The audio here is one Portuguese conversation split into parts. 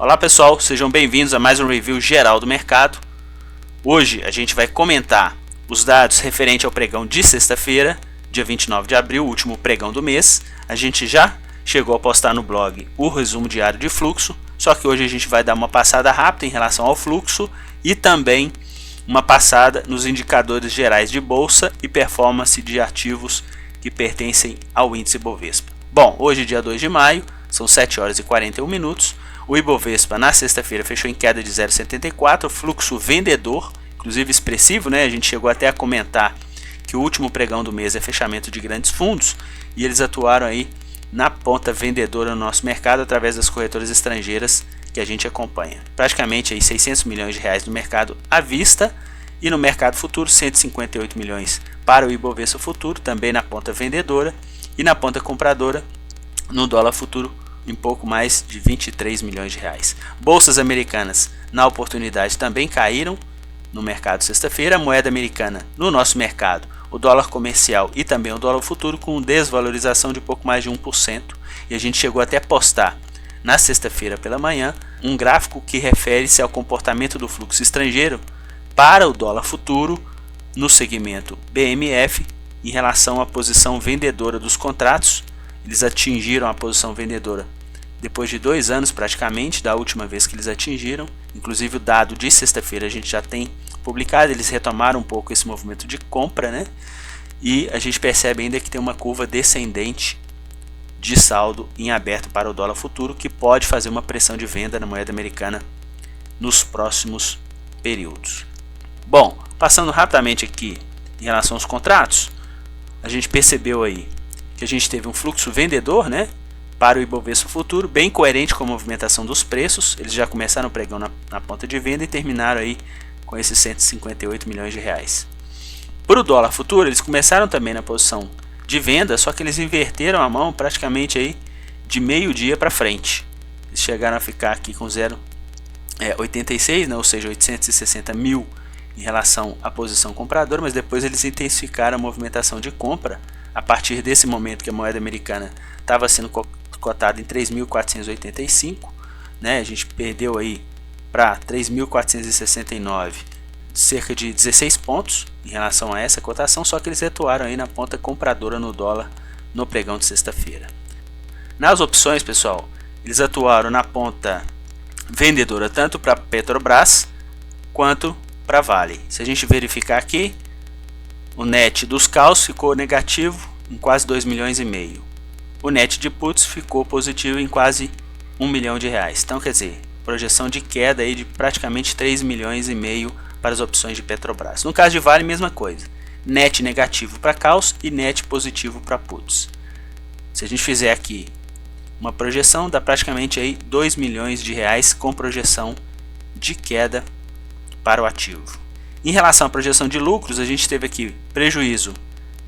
Olá pessoal, sejam bem-vindos a mais um review geral do mercado. Hoje a gente vai comentar os dados referente ao pregão de sexta-feira, dia 29 de abril, último pregão do mês. A gente já chegou a postar no blog o resumo diário de fluxo, só que hoje a gente vai dar uma passada rápida em relação ao fluxo e também uma passada nos indicadores gerais de bolsa e performance de ativos que pertencem ao índice Bovespa. Bom, hoje dia 2 de maio, são 7 horas e 41 minutos. O Ibovespa na sexta-feira fechou em queda de 0,74, fluxo vendedor, inclusive expressivo, né? A gente chegou até a comentar que o último pregão do mês é fechamento de grandes fundos e eles atuaram aí na ponta vendedora no nosso mercado através das corretoras estrangeiras que a gente acompanha. Praticamente aí 600 milhões de reais no mercado à vista e no mercado futuro 158 milhões para o Ibovespa futuro, também na ponta vendedora, e na ponta compradora no dólar futuro em pouco mais de 23 milhões de reais. Bolsas americanas na oportunidade também caíram no mercado sexta-feira. A moeda americana no nosso mercado, o dólar comercial e também o dólar futuro com desvalorização de pouco mais de 1%. E a gente chegou até a postar na sexta-feira pela manhã um gráfico que refere-se ao comportamento do fluxo estrangeiro para o dólar futuro no segmento BMF em relação à posição vendedora dos contratos. Eles atingiram a posição vendedora depois de 2 anos praticamente da última vez que eles atingiram. Inclusive o dado de sexta-feira a gente já tem publicado, eles retomaram um pouco esse movimento de compra, né? E a gente percebe ainda que tem uma curva descendente de saldo em aberto para o dólar futuro, que pode fazer uma pressão de venda na moeda americana nos próximos períodos. Bom, passando rapidamente aqui em relação aos contratos, a gente percebeu aí que a gente teve um fluxo vendedor, né, para o Ibovespa futuro, bem coerente com a movimentação dos preços. Eles já começaram o pregão na ponta de venda e terminaram aí com esses 158 milhões de reais. Para o dólar futuro, eles começaram também na posição de venda, só que eles inverteram a mão praticamente aí de meio-dia para frente. Eles chegaram a ficar aqui com 0,86, né, ou seja, 860 mil em relação à posição compradora, mas depois eles intensificaram a movimentação de compra a partir desse momento que a moeda americana estava sendo cotada em 3.485, né? A gente perdeu aí para 3.469, cerca de 16 pontos em relação a essa cotação, só que eles atuaram aí na ponta compradora no dólar no pregão de sexta-feira. Nas opções, pessoal, eles atuaram na ponta vendedora tanto para Petrobras quanto para Vale. Se a gente verificar aqui, o net dos calls ficou negativo em quase 2 milhões e meio. O net de puts ficou positivo em quase 1 milhão de reais. Então, quer dizer, projeção de queda aí de praticamente 3 milhões e meio para as opções de Petrobras. No caso de Vale, mesma coisa. Net negativo para calls e net positivo para puts. Se a gente fizer aqui uma projeção, dá praticamente aí 2 milhões de reais com projeção de queda para o ativo. Em relação à projeção de lucros, a gente teve aqui prejuízo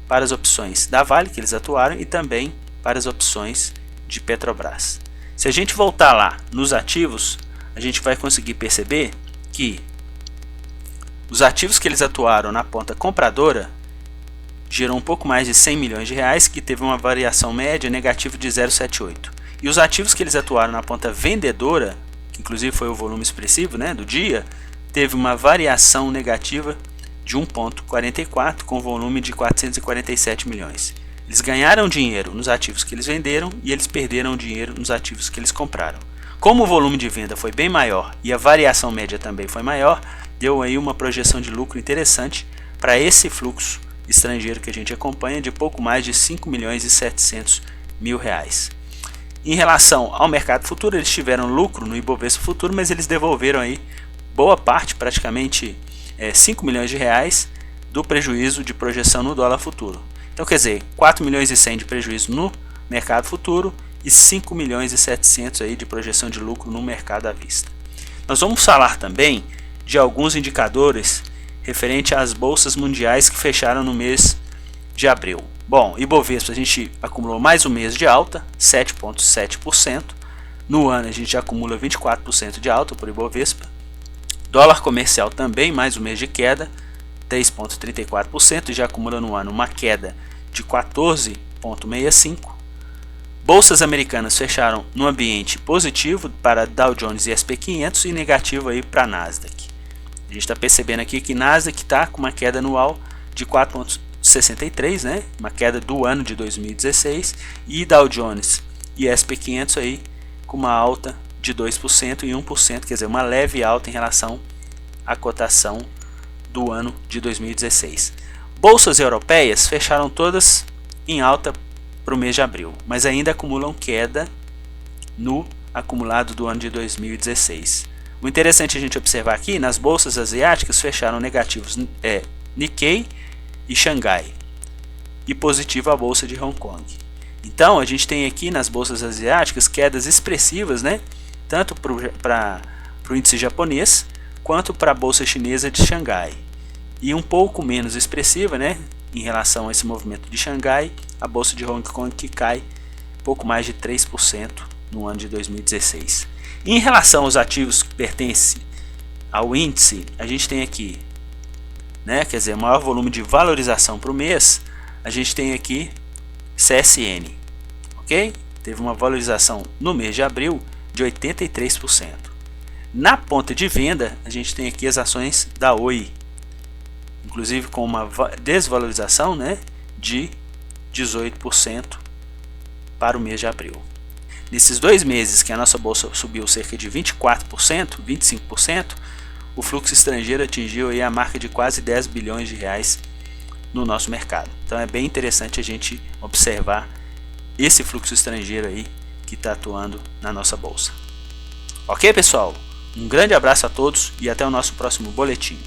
para as opções da Vale, que eles atuaram, e também para as opções de Petrobras. Se a gente voltar lá nos ativos, a gente vai conseguir perceber que os ativos que eles atuaram na ponta compradora gerou um pouco mais de 100 milhões de reais, que teve uma variação média negativa de 0,78. E os ativos que eles atuaram na ponta vendedora, que inclusive foi o volume expressivo, né, do dia, teve uma variação negativa de 1,44 com volume de 447 milhões. Eles ganharam dinheiro nos ativos que eles venderam e eles perderam dinheiro nos ativos que eles compraram. Como o volume de venda foi bem maior e a variação média também foi maior, deu aí uma projeção de lucro interessante para esse fluxo estrangeiro que a gente acompanha de pouco mais de 5 milhões e 700 mil reais. Em relação ao mercado futuro, eles tiveram lucro no Ibovespa futuro, mas eles devolveram aí boa parte, praticamente 5 milhões de reais do prejuízo de projeção no dólar futuro. Então, quer dizer, 4 milhões e 100 de prejuízo no mercado futuro e 5 milhões e 700 aí de projeção de lucro no mercado à vista. Nós vamos falar também de alguns indicadores referente às bolsas mundiais que fecharam no mês de abril. Bom, Ibovespa a gente acumulou mais um mês de alta, 7,7%. No ano a gente já acumula 24% de alta por Ibovespa. Dólar comercial também mais um mês de queda, 3,34%, e já acumula no ano uma queda de 14,65%. Bolsas americanas fecharam no ambiente positivo para Dow Jones e S&P 500 e negativo aí para Nasdaq. A gente está percebendo aqui que Nasdaq está com uma queda anual de 4,63, né? Uma queda do ano de 2016, e Dow Jones e S&P 500 aí com uma alta de 2% e 1%, quer dizer, uma leve alta em relação à cotação do ano de 2016. Bolsas europeias fecharam todas em alta para o mês de abril, mas ainda acumulam queda no acumulado do ano de 2016. O interessante a gente observar aqui, nas bolsas asiáticas fecharam negativos Nikkei e Xangai, e positivo a bolsa de Hong Kong. Então a gente tem aqui nas bolsas asiáticas quedas expressivas, né? Tanto para o índice japonês quanto para a bolsa chinesa de Xangai, e um pouco menos expressiva, né, em relação a esse movimento de Xangai, a bolsa de Hong Kong, que cai pouco mais de 3% no ano de 2016. Em relação aos ativos que pertencem ao índice, a gente tem aqui, né, quer dizer, maior volume de valorização para o mês, a gente tem aqui CSN, ok? Teve uma valorização no mês de abril de 83%. Na ponta de venda, a gente tem aqui as ações da Oi, inclusive com uma desvalorização, né, de 18% para o mês de abril. Nesses 2 meses que a nossa bolsa subiu cerca de 24%, 25%, o fluxo estrangeiro atingiu aí a marca de quase 10 bilhões de reais no nosso mercado. Então é bem interessante a gente observar esse fluxo estrangeiro aí que está atuando na nossa bolsa. Ok, pessoal? Um grande abraço a todos e até o nosso próximo boletim.